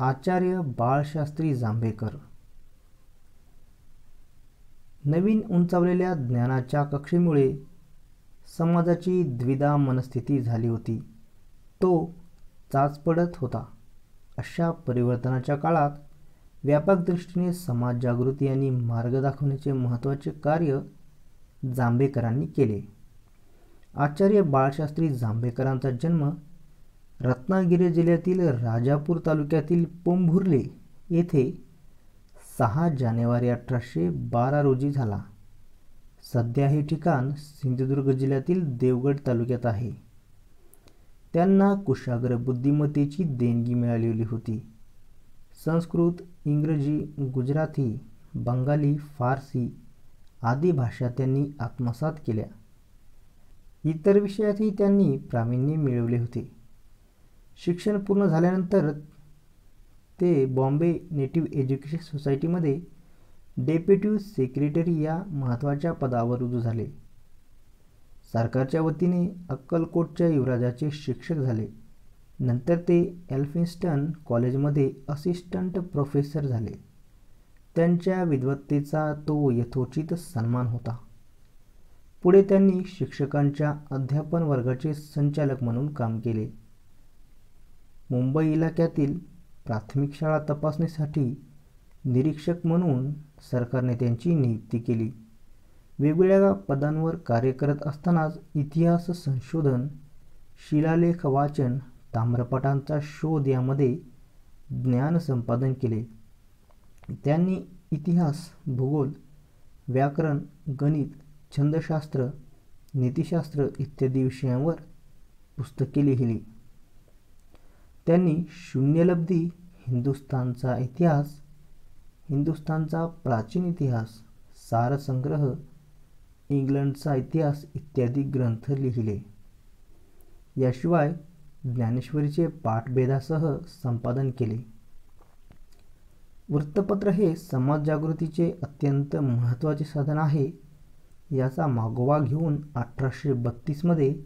आचार्य बाळशास्त्री जांभेकर. नवीन उंचावलेल्या ज्ञानाच्या कक्षेमुळे समाजाची द्विधा मनस्थिती झाली होती. तो चाचपडत होता. अशा परिवर्तनाच्या काळात व्यापक दृष्टीने समाज जागृती आणि मार्ग दाखवण्याचे महत्त्वाचे कार्य जांभेकरांनी केले. आचार्य बाळशास्त्री जांभेकरांचा जन्म रत्नागिरी जिल्ह्यातील राजापूर तालुक्यातील पोंभुर्ले येथे 6 जानेवारी 1812 रोजी झाला. सध्या हे ठिकाण सिंधुदुर्ग जिल्ह्यातील देवगड तालुक्यात आहे. त्यांना कुशाग्र बुद्धिमत्तेची देणगी मिळालेली होती. संस्कृत, इंग्रजी, गुजराती, बंगाली, फारसी आदी भाषा त्यांनी आत्मसात केल्या. इतर विषयातही त्यांनी प्रावीण्य मिळवले होते. शिक्षण पूर्ण झाल्यानंतर ते बॉम्बे नेटिव्ह एज्युकेशन सोसायटीमध्ये डेप्युटी सेक्रेटरी या महत्त्वाच्या पदावर रुजू झाले. सरकारच्या वतीने अक्कलकोटच्या युवराजाचे शिक्षक झाले. नंतर ते एल्फिन्स्टन कॉलेजमध्ये असिस्टंट प्रोफेसर झाले. त्यांच्या विद्वत्तेचा तो यथोचित सन्मान होता. पुढे त्यांनी शिक्षकांच्या अध्यापन वर्गाचे संचालक म्हणून काम केले. मुंबई इलाक्यातील प्राथमिक शाळा तपासणीसाठी निरीक्षक म्हणून सरकारने त्यांची नियुक्ती केली. वेगवेगळ्या पदांवर कार्य करत असतानाच इतिहास संशोधन, शिलालेख वाचन, ताम्रपटांचा शोध यामध्ये ज्ञान संपादन केले. त्यांनी इतिहास, भूगोल, व्याकरण, गणित, छंदशास्त्र, नीतिशास्त्र इत्यादी विषयांवर पुस्तके लिहिली. त्यांनी शून्यलब्धी, हिंदुस्थानचा इतिहास, हिंदुस्थानचा प्राचीन इतिहास, सारसंग्रह, इंग्लंडचा इतिहास इत्यादी ग्रंथ लिहिले. याशिवाय ज्ञानेश्वरीचे पाठभेदासह संपादन केले. वृत्तपत्र हे समाज जागृतीचे अत्यंत महत्त्वाचे साधन आहे याचा मागोवा घेऊन 1832 मध्ये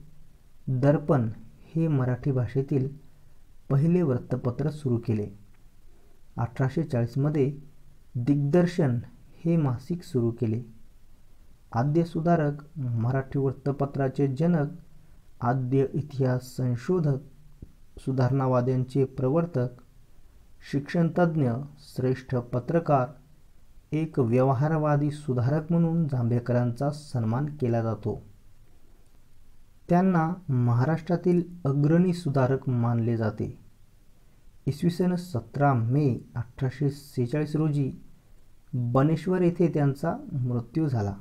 दर्पण हे मराठी भाषेतील पहिले वृत्तपत्र सुरू केले. 1840 मध्ये दिग्दर्शन हे मासिक सुरू केले. आद्य सुधारक, मराठी वृत्तपत्राचे जनक, आद्य इतिहास संशोधक, सुधारणावाद्यांचे प्रवर्तक, शिक्षणतज्ज्ञ, श्रेष्ठ पत्रकार, एक व्यवहारवादी सुधारक म्हणून जांभेकरांचा सन्मान केला जातो. त्यांना महाराष्ट्रातील अग्रणी सुधारक मानले जाते. इसवी सन 17 मे 1846 रोजी बनेश्वर येथे त्यांचा मृत्यू झाला.